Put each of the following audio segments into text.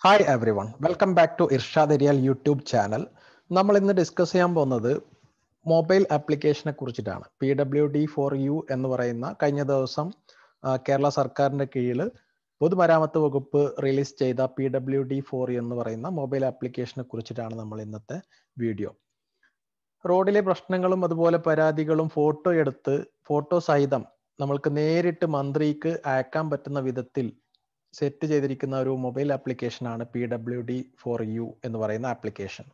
Hi everyone, welcome back to Irshad Aerial YouTube channel. നമ്മൾ ഇന്ന് discuss ചെയ്യാൻ പോകുന്നത് മൊബൈൽ ആപ്ലിക്കേഷനെ കുറിച്ചിട്ടാണ്. PWD4U എന്ന് പറയുന്ന കഴിഞ്ഞ ദിവസം കേരള സർക്കാരിന്റെ കീഴിൽ പൊതുമരാമത്ത് വകുപ്പ് റിലീസ് ചെയ്ത PWD4U എന്ന് പറയുന്ന മൊബൈൽ ആപ്ലിക്കേഷനെ കുറിച്ചിട്ടാണ് നമ്മൾ ഇന്നത്തെ വീഡിയോ. റോഡിലെ പ്രശ്നങ്ങളും അതുപോലെ പരാതികളും ഫോട്ടോ സഹിതം നമ്മൾക്ക് നേരിട്ട് മന്ത്രിക്ക് അയക്കാൻ പറ്റുന്ന വിധത്തിൽ സെറ്റ് ചെയ്തിരിക്കുന്ന ഒരു മൊബൈൽ ആപ്ലിക്കേഷനാണ് PWD4U എന്ന് പറയുന്ന ആപ്ലിക്കേഷൻ.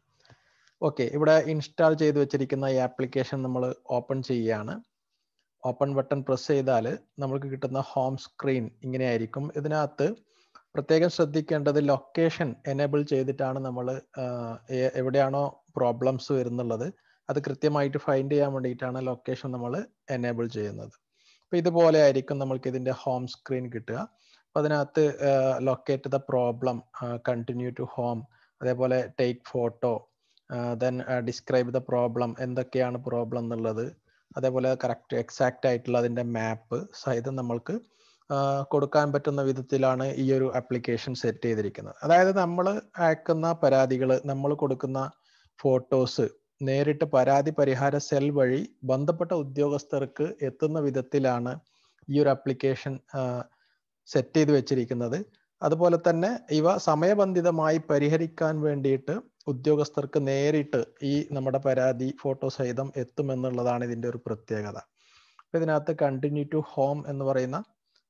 ഓക്കെ, ഇവിടെ ഇൻസ്റ്റാൾ ചെയ്ത് വെച്ചിരിക്കുന്ന ഈ ആപ്ലിക്കേഷൻ നമ്മൾ ഓപ്പൺ ചെയ്യുകയാണ്. ഓപ്പൺ ബട്ടൺ പ്രസ് ചെയ്താൽ നമുക്ക് കിട്ടുന്ന ഹോം സ്ക്രീൻ ഇങ്ങനെയായിരിക്കും. ഇതിനകത്ത് പ്രത്യേകം ശ്രദ്ധിക്കേണ്ടത് ലൊക്കേഷൻ എനേബിൾ ചെയ്തിട്ടാണ് നമ്മൾ എവിടെയാണോ പ്രോബ്ലംസ് വരുന്നുള്ളത് അത് കൃത്യമായിട്ട് ഫൈൻഡ് ചെയ്യാൻ വേണ്ടിയിട്ടാണ് ലൊക്കേഷൻ നമ്മൾ എനേബിൾ ചെയ്യുന്നത്. അപ്പോൾ ഇതുപോലെ ആയിരിക്കും നമ്മൾക്ക് ഇതിൻ്റെ ഹോം സ്ക്രീൻ കിട്ടുക. അപ്പോൾ അതിനകത്ത് locate the problem, continue to home, അതേപോലെ take photo, then describe the problem, എന്തൊക്കെയാണ് പ്രോബ്ലം എന്നുള്ളത്, അതേപോലെ കറക്റ്റ് എക്സാക്റ്റ് ആയിട്ടുള്ള അതിൻ്റെ മാപ്പ് സഹിതം നമ്മൾക്ക് കൊടുക്കാൻ പറ്റുന്ന വിധത്തിലാണ് ഈ ഒരു ആപ്ലിക്കേഷൻ സെറ്റ് ചെയ്തിരിക്കുന്നത്. അതായത് നമ്മൾ അയക്കുന്ന പരാതികൾ, നമ്മൾ കൊടുക്കുന്ന ഫോട്ടോസ് നേരിട്ട് പരാതി പരിഹാര സെൽ വഴി ബന്ധപ്പെട്ട ഉദ്യോഗസ്ഥർക്ക് എത്തുന്ന വിധത്തിലാണ് ഈ ഒരു ആപ്ലിക്കേഷൻ സെറ്റ് ചെയ്ത് വെച്ചിരിക്കുന്നത്. അതുപോലെ തന്നെ ഇവ സമയബന്ധിതമായി പരിഹരിക്കാൻ വേണ്ടിയിട്ട് ഉദ്യോഗസ്ഥർക്ക് നേരിട്ട് ഈ നമ്മുടെ പരാതി ഫോട്ടോ സഹിതം എത്തുമെന്നുള്ളതാണ് ഇതിൻ്റെ ഒരു പ്രത്യേകത. അപ്പോൾ ഇതിനകത്ത് കണ്ടിന്യൂ ടു ഹോം എന്ന് പറയുന്ന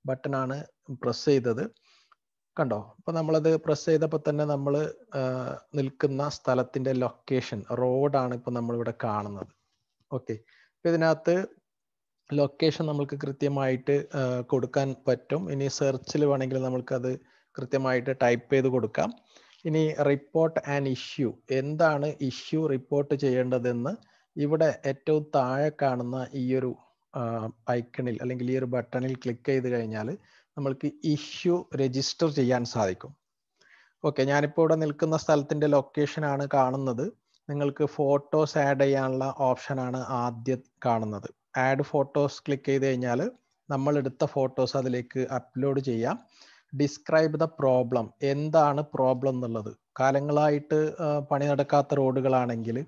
ബട്ടണാണ് പ്രസ് ചെയ്തത്. കണ്ടോ? അപ്പോൾ നമ്മളത് പ്രസ് ചെയ്തപ്പോൾ തന്നെ നമ്മൾ നിൽക്കുന്ന സ്ഥലത്തിൻ്റെ ലൊക്കേഷൻ, റോഡാണ് ഇപ്പോൾ നമ്മളിവിടെ കാണുന്നത്. ഓക്കെ, അപ്പോൾ ഇതിനകത്ത് ലൊക്കേഷൻ നമുക്ക് കൃത്യമായിട്ട് കൊടുക്കാൻ പറ്റും. ഇനി സെർച്ചിൽ വേണമെങ്കിൽ നമുക്കത് കൃത്യമായിട്ട് ടൈപ്പ് ചെയ്ത് കൊടുക്കാം. ഇനി റിപ്പോർട്ട് ആൻഡ് ഇഷ്യൂ, എന്താണ് ഇഷ്യൂ റിപ്പോർട്ട് ചെയ്യേണ്ടതെന്ന് ഇവിടെ ഏറ്റവും താഴെ കാണുന്ന ഈ ഒരു ഐക്കണിൽ അല്ലെങ്കിൽ ഈ ഒരു ബട്ടണിൽ ക്ലിക്ക് ചെയ്ത് കഴിഞ്ഞാൽ നമ്മൾക്ക് ഇഷ്യൂ രജിസ്റ്റർ ചെയ്യാൻ സാധിക്കും. ഓക്കെ, ഞാനിപ്പോൾ ഇവിടെ നിൽക്കുന്ന സ്ഥലത്തിൻ്റെ ലൊക്കേഷനാണ് കാണുന്നത്. നിങ്ങൾക്ക് ഫോട്ടോസ് ആഡ് ചെയ്യാനുള്ള ഓപ്ഷനാണ് ആദ്യം കാണുന്നത്. ആഡ് ഫോട്ടോസ് ക്ലിക്ക് ചെയ്ത് കഴിഞ്ഞാൽ നമ്മൾ എടുത്ത ഫോട്ടോസ് അതിലേക്ക് അപ്ലോഡ് ചെയ്യാം. ഡിസ്ക്രൈബ് ദ പ്രോബ്ലം, എന്താണ് പ്രോബ്ലം എന്നുള്ളത്. കാലങ്ങളായിട്ട് പണി നടക്കാത്ത റോഡുകളാണെങ്കിൽ,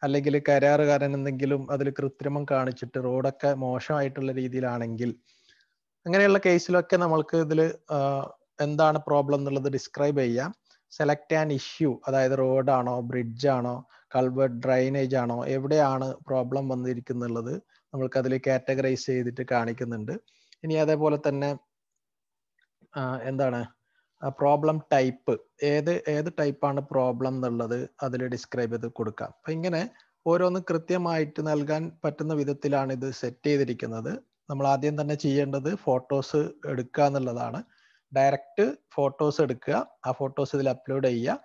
അല്ലെങ്കിൽ കരാറുകാരൻ എന്തെങ്കിലും അതിൽ കൃത്രിമം കാണിച്ചിട്ട് റോഡൊക്കെ മോശമായിട്ടുള്ള രീതിയിലാണെങ്കിൽ, അങ്ങനെയുള്ള കേസിലൊക്കെ നമ്മൾക്ക് ഇതിൽ എന്താണ് പ്രോബ്ലം എന്നുള്ളത് ഡിസ്ക്രൈബ് ചെയ്യാം. സെലക്ട് ആൻ ഇഷ്യൂ, അതായത് റോഡാണോ, ബ്രിഡ്ജാണോ, കൾവേർട്ട്, ഡ്രൈനേജ് ആണോ, എവിടെയാണ് പ്രോബ്ലം വന്നിരിക്കുന്നുള്ളത് നമ്മൾക്ക് അതിൽ കാറ്റഗറൈസ് ചെയ്തിട്ട് കാണിക്കുന്നുണ്ട്. ഇനി അതേപോലെ തന്നെ എന്താണ് പ്രോബ്ലം ടൈപ്പ്, ഏത് ടൈപ്പാണ് പ്രോബ്ലം എന്നുള്ളത് അതിൽ ഡിസ്ക്രൈബ് ചെയ്ത് കൊടുക്കാം. അപ്പം ഇങ്ങനെ ഓരോന്ന് കൃത്യമായിട്ട് നൽകാൻ പറ്റുന്ന വിധത്തിലാണ് ഇത് സെറ്റ് ചെയ്തിരിക്കുന്നത്. നമ്മൾ ആദ്യം തന്നെ ചെയ്യേണ്ടത് ഫോട്ടോസ് എടുക്കുക എന്നുള്ളതാണ്. ഡയറക്റ്റ് ഫോട്ടോസ് എടുക്കുക, ആ ഫോട്ടോസ് ഇതിൽ അപ്ലോഡ് ചെയ്യുക.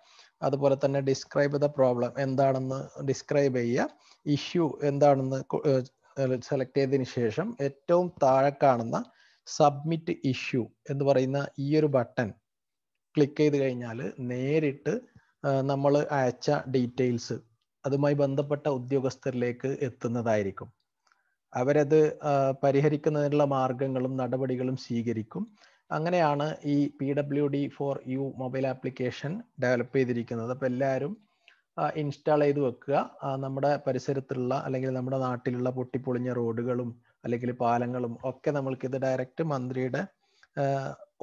അതുപോലെ തന്നെ ഡിസ്ക്രൈബ് ദ പ്രോബ്ലം, എന്താണെന്ന് ഡിസ്ക്രൈബ് ചെയ്യുക. ഇഷ്യൂ എന്താണെന്ന് സെലക്ട് ചെയ്തതിന് ശേഷം ഏറ്റവും താഴെ കാണുന്ന സബ്മിറ്റ് ഇഷ്യൂ എന്ന് പറയുന്ന ഈ ഒരു ബട്ടൺ ക്ലിക്ക് ചെയ്ത് കഴിഞ്ഞാൽ നേരിട്ട് നമ്മൾ അയച്ച ഡീറ്റെയിൽസ് അതുമായി ബന്ധപ്പെട്ട ഉദ്യോഗസ്ഥരിലേക്ക് എത്തുന്നതായിരിക്കും. അവരത് പരിഹരിക്കുന്നതിനുള്ള മാർഗങ്ങളും നടപടികളും സ്വീകരിക്കും. അങ്ങനെയാണ് ഈ PWD4U മൊബൈൽ ആപ്ലിക്കേഷൻ ഡെവലപ്പ് ചെയ്തിരിക്കുന്നത്. അപ്പോൾ എല്ലാവരും ഇൻസ്റ്റാൾ ചെയ്ത് വെക്കുക. നമ്മുടെ പരിസരത്തുള്ള അല്ലെങ്കിൽ നമ്മുടെ നാട്ടിലുള്ള പൊട്ടിപ്പൊളിഞ്ഞ റോഡുകളും അല്ലെങ്കിൽ പാലങ്ങളും ഒക്കെ നമ്മൾക്കിത് ഡയറക്റ്റ് മന്ത്രിയുടെ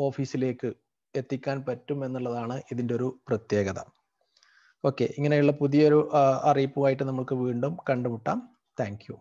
ഓഫീസിലേക്ക് എത്തിക്കാൻ പറ്റും എന്നുള്ളതാണ് ഇതിൻ്റെ ഒരു പ്രത്യേകത. ഓക്കെ, ഇങ്ങനെയുള്ള പുതിയൊരു അറിയിപ്പുമായിട്ട് നമുക്ക് വീണ്ടും കണ്ടുമുട്ടാം. Thank you.